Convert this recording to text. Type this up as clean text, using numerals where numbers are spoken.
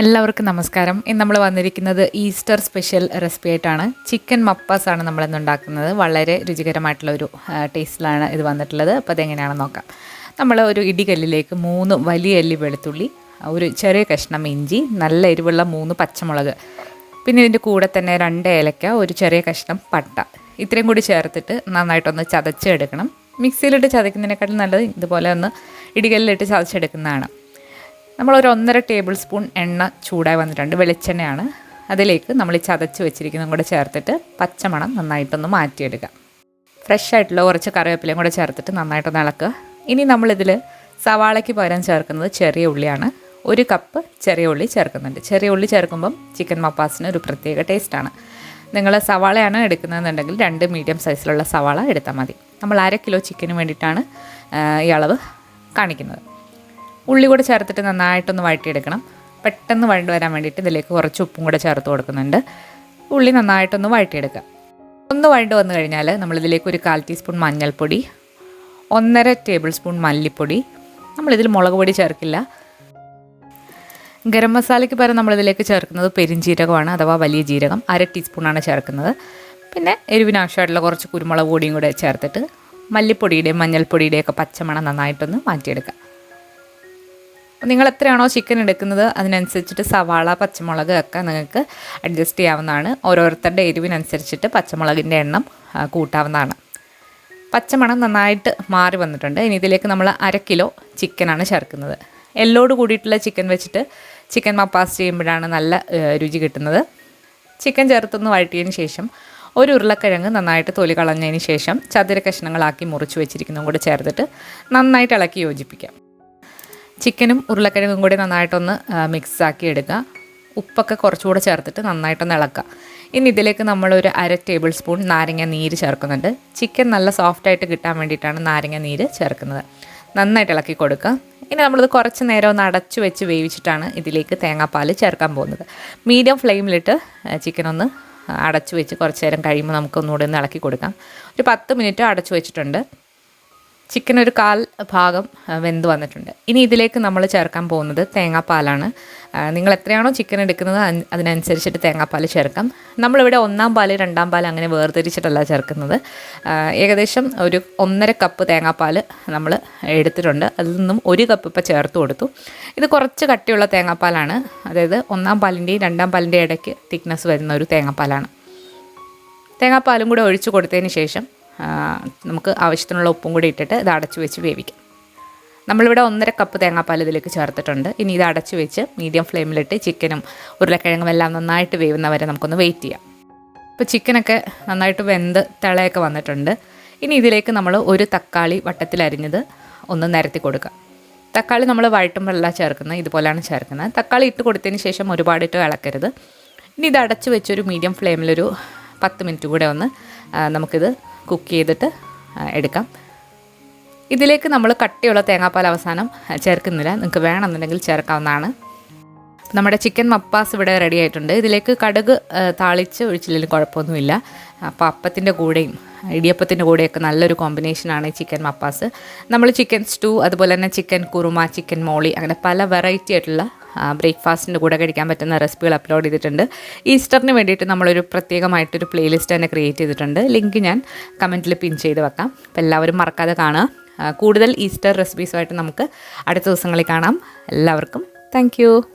എല്ലാവർക്കും നമസ്കാരം. ഇന്ന് നമ്മൾ വന്നിരിക്കുന്നത് ഈസ്റ്റർ സ്പെഷ്യൽ റെസിപ്പി ആയിട്ടാണ്. ചിക്കൻ മപ്പാസ് ആണ് നമ്മളിന്ന് ഉണ്ടാക്കുന്നത്. വളരെ രുചികരമായിട്ടുള്ളൊരു ടേസ്റ്റിലാണ് ഇത് വന്നിട്ടുള്ളത്. അപ്പോൾ അതെങ്ങനെയാണെന്ന് നോക്കാം. നമ്മൾ ഒരു ഇടികല്ലിലേക്ക് 3 വലിയ അല്ലി വെളുത്തുള്ളി, ഒരു ചെറിയ കഷ്ണം ഇഞ്ചി, നല്ല എരിവുള്ള 3 പച്ചമുളക്, പിന്നെ ഇതിൻ്റെ കൂടെ തന്നെ 2 ഏലക്ക, ഒരു ചെറിയ കഷ്ണം പട്ട, ഇത്രയും കൂടി ചേർത്തിട്ട് നന്നായിട്ടൊന്ന് ചതച്ചെടുക്കണം. മിക്സിയിലിട്ട് ചതയ്ക്കുന്നതിനേക്കാളും നല്ലത് ഇതുപോലെ ഒന്ന് ഇടികല്ലിലിട്ട് ചതച്ചെടുക്കുന്നതാണ്. നമ്മളൊരു 1.5 ടേബിൾ സ്പൂൺ എണ്ണ ചൂടായി വന്നിട്ടുണ്ട്. വെളിച്ചെണ്ണയാണ്. അതിലേക്ക് നമ്മൾ ഈ ചതച്ച് വെച്ചിരിക്കുന്നതും കൂടെ ചേർത്തിട്ട് പച്ചമണം നന്നായിട്ടൊന്ന് മാറ്റിയെടുക്കുക. ഫ്രഷ് ആയിട്ടുള്ള കുറച്ച് കറിവേപ്പിലയും കൂടെ ചേർത്തിട്ട് നന്നായിട്ടൊന്ന് ഇളക്കുക. ഇനി നമ്മളിതിൽ സവാളയ്ക്ക് പകരം ചേർക്കുന്നത് ചെറിയ ഉള്ളിയാണ്. 1 കപ്പ് ചെറിയ ഉള്ളി ചേർക്കുന്നുണ്ട്. ചെറിയ ഉള്ളി ചേർക്കുമ്പം ചിക്കൻ മപ്പാസിന് ഒരു പ്രത്യേക ടേസ്റ്റാണ്. നിങ്ങൾ സവാളയാണ് എടുക്കുന്നതെന്നുണ്ടെങ്കിൽ 2 മീഡിയം സൈസിലുള്ള സവാള എടുത്താൽ മതി. നമ്മൾ 1/2 കിലോ ചിക്കന് വേണ്ടിയിട്ടാണ് ഈ അളവ് കാണിക്കുന്നത്. ഉള്ളി കൂടെ ചേർത്തിട്ട് നന്നായിട്ടൊന്ന് വഴറ്റിയെടുക്കണം. പെട്ടെന്ന് വഴണ്ട് വരാൻ വേണ്ടിയിട്ട് ഇതിലേക്ക് കുറച്ച് ഉപ്പും കൂടെ ചേർത്ത് കൊടുക്കുന്നുണ്ട്. ഉള്ളി നന്നായിട്ടൊന്ന് വഴറ്റിയെടുക്കുക. ഒന്ന് വഴണ്ട് വന്നു കഴിഞ്ഞാൽ നമ്മളിതിലേക്ക് ഒരു 1/4 ടീസ്പൂൺ മഞ്ഞൾപ്പൊടി, 1.5 ടേബിൾ സ്പൂൺ മല്ലിപ്പൊടി, നമ്മളിതിൽ മുളക് പൊടി ചേർക്കില്ല. ഗരം മസാലയ്ക്ക് പകരം നമ്മളിതിലേക്ക് ചേർക്കുന്നത് പെരിഞ്ജീരകമാണ്, അഥവാ വലിയ ജീരകം 1/2 ടീസ്പൂണാണ് ചേർക്കുന്നത്. പിന്നെ എരിവിന് ആവശ്യമായിട്ടുള്ള കുറച്ച് കുരുമുളക് പൊടിയും കൂടെ ചേർത്തിട്ട് മല്ലിപ്പൊടിയുടെയും മഞ്ഞൾപ്പൊടിയുടെയൊക്കെ പച്ചമണം നന്നായിട്ടൊന്ന് മാറ്റിയെടുക്കുക. നിങ്ങൾ എത്രയാണോ ചിക്കൻ എടുക്കുന്നത് അതിനനുസരിച്ചിട്ട് സവാള, പച്ചമുളക് ഒക്കെ നിങ്ങൾക്ക് അഡ്ജസ്റ്റ് ചെയ്യാവുന്നതാണ്. ഓരോരുത്തരുടെ എരിവിനനുസരിച്ചിട്ട് പച്ചമുളകിൻ്റെ എണ്ണം കൂട്ടാവുന്നതാണ്. പച്ചമണം നന്നായിട്ട് മാറി വന്നിട്ടുണ്ട്. ഇനി ഇതിലേക്ക് നമ്മൾ 1/2 കിലോ ചിക്കനാണ് ചേർക്കുന്നത്. എല്ലോട് കൂടിയിട്ടുള്ള ചിക്കൻ വെച്ചിട്ട് ചിക്കൻ മപ്പാസ് ചെയ്യുമ്പോഴാണ് നല്ല രുചി കിട്ടുന്നത്. ചിക്കൻ ചേർത്തൊന്ന് വഴറ്റിയതിന് ശേഷം ഒരു ഉരുളക്കിഴങ്ങ് നന്നായിട്ട് തൊലി കളഞ്ഞതിന് ശേഷം ചതുര കഷ്ണങ്ങളാക്കി മുറിച്ച് വെച്ചിരിക്കുന്നതും കൂടി ചേർത്തിട്ട് നന്നായിട്ട് ഇളക്കി യോജിപ്പിക്കാം. ചിക്കനും ഉരുളക്കിഴങ്ങും കൂടി നന്നായിട്ടൊന്ന് മിക്സാക്കി എടുക്കുക. ഉപ്പൊക്കെ കുറച്ചുകൂടെ ചേർത്തിട്ട് നന്നായിട്ടൊന്ന് ഇളക്കുക. ഇനി ഇതിലേക്ക് നമ്മളൊരു 1/2 ടേബിൾ സ്പൂൺ നാരങ്ങ നീര് ചേർക്കുന്നുണ്ട്. ചിക്കൻ നല്ല സോഫ്റ്റായിട്ട് കിട്ടാൻ വേണ്ടിയിട്ടാണ് നാരങ്ങ നീര് ചേർക്കുന്നത്. നന്നായിട്ട് ഇളക്കി കൊടുക്കുക. ഇനി നമ്മളിത് കുറച്ച് നേരം ഒന്ന് അടച്ചു വെച്ച് വേവിച്ചിട്ടാണ് ഇതിലേക്ക് തേങ്ങാപ്പാൽ ചേർക്കാൻ പോകുന്നത്. മീഡിയം ഫ്ലെയിമിലിട്ട് ചിക്കൻ ഒന്ന് അടച്ചു വെച്ച് കുറച്ച് നേരം കഴിയുമ്പോൾ നമുക്കൊന്നുകൂടെ ഒന്ന് ഇളക്കി കൊടുക്കാം. ഒരു 10 മിനിറ്റ് അടച്ചു വെച്ചിട്ടുണ്ട്. ചിക്കൻ ഒരു 1/4 ഭാഗം വെന്ത് വന്നിട്ടുണ്ട്. ഇനി ഇതിലേക്ക് നമ്മൾ ചേർക്കാൻ പോകുന്നത് തേങ്ങാപ്പാലാണ്. നിങ്ങൾ എത്രയാണോ ചിക്കൻ എടുക്കുന്നത് അതിനനുസരിച്ചിട്ട് തേങ്ങാപ്പാൽ ചേർക്കാം. നമ്മളിവിടെ 1-ാം പാൽ 2-ാം പാൽ അങ്ങനെ വേർതിരിച്ചിട്ടല്ല ചേർക്കുന്നത്. ഏകദേശം ഒരു 1.5 കപ്പ് തേങ്ങാപ്പാൽ നമ്മൾ എടുത്തിട്ടുണ്ട്. അതിൽ നിന്നും 1 കപ്പ് ഇപ്പോൾ ചേർത്ത് കൊടുത്തു. ഇത് കുറച്ച് കട്ടിയുള്ള തേങ്ങാപ്പാലാണ്. അതായത് 1-ാം പാലിൻ്റെയും 2-ാം പാലിൻ്റെ ഇടയ്ക്ക് തിക്നെസ് വരുന്ന ഒരു തേങ്ങാപ്പാലാണ്. തേങ്ങാപ്പാലും കൂടെ ഒഴിച്ച് കൊടുത്തതിന് ശേഷം നമുക്ക് ആവശ്യത്തിനുള്ള ഉപ്പും കൂടി ഇട്ടിട്ട് ഇത് അടച്ചു വെച്ച് വേവിക്കാം. നമ്മളിവിടെ 1.5 കപ്പ് തേങ്ങാപ്പാൽ ഇതിലേക്ക് ചേർത്തിട്ടുണ്ട്. ഇനി ഇത് അടച്ചു വെച്ച് മീഡിയം ഫ്ലെയിമിലിട്ട് ചിക്കനും ഉരുളക്കിഴങ്ങും എല്ലാം നന്നായിട്ട് വേവുന്നവരെ നമുക്കൊന്ന് വെയിറ്റ് ചെയ്യാം. ഇപ്പോൾ ചിക്കനൊക്കെ നന്നായിട്ട് വെന്ത് തിളയൊക്കെ വന്നിട്ടുണ്ട്. ഇനി ഇതിലേക്ക് നമ്മൾ ഒരു തക്കാളി വട്ടത്തിലരിഞ്ഞത് ഒന്ന് നിരത്തി കൊടുക്കുക. തക്കാളി നമ്മൾ വഴറ്റുമ്പോഴല്ല ചേർക്കുന്നത്, ഇതുപോലെയാണ് ചേർക്കുന്നത്. തക്കാളി ഇട്ട് കൊടുത്തതിന് ശേഷം ഒരുപാടിട്ട് ഇളക്കരുത്. ഇനി ഇത് അടച്ചു വെച്ചൊരു മീഡിയം ഫ്ലെയിമിലൊരു 10 മിനിറ്റ് കൂടെ ഒന്ന് നമുക്കിത് കുക്ക് ചെയ്തിട്ട് എടുക്കാം. ഇതിലേക്ക് നമ്മൾ കട്ടിയുള്ള തേങ്ങാപ്പാൽ അവസാനം ചേർക്കുന്നില്ല. നിങ്ങൾക്ക് വേണമെന്നുണ്ടെങ്കിൽ ചേർക്കാവുന്നതാണ്. നമ്മുടെ ചിക്കൻ മപ്പാസ് ഇവിടെ റെഡി ആയിട്ടുണ്ട്. ഇതിലേക്ക് കടുക് താളിച്ച് ഒഴിച്ചില്ലെങ്കിലും കുഴപ്പമൊന്നുമില്ല. അപ്പോൾ അപ്പത്തിൻ്റെ കൂടെയും ഇടിയപ്പത്തിൻ്റെ കൂടെയൊക്കെ നല്ലൊരു കോമ്പിനേഷനാണ് ഈ ചിക്കൻ മപ്പാസ്. നമ്മൾ ചിക്കൻ സ്റ്റൂ, അതുപോലെ തന്നെ ചിക്കൻ കുറുമ, ചിക്കൻ മോളി, അങ്ങനെ പല വെറൈറ്റി ആയിട്ടുള്ള ബ്രേക്ക്ഫാസ്റ്റിൻ്റെ കൂടെ കഴിക്കാൻ പറ്റുന്ന റെസിപ്പികൾ അപ്ലോഡ് ചെയ്തിട്ടുണ്ട്. ഈസ്റ്ററിന് വേണ്ടിയിട്ട് നമ്മളൊരു പ്രത്യേകമായിട്ടൊരു പ്ലേലിസ്റ്റ് തന്നെ ക്രിയേറ്റ് ചെയ്തിട്ടുണ്ട്. ലിങ്ക് ഞാൻ കമൻറ്റിൽ പിൻ ചെയ്ത് വെക്കാം. അപ്പോൾ എല്ലാവരും മറക്കാതെ കാണുക. കൂടുതൽ ഈസ്റ്റർ റെസിപ്പീസുമായിട്ട് നമുക്ക് അടുത്ത ദിവസങ്ങളിൽ കാണാം. എല്ലാവർക്കും താങ്ക്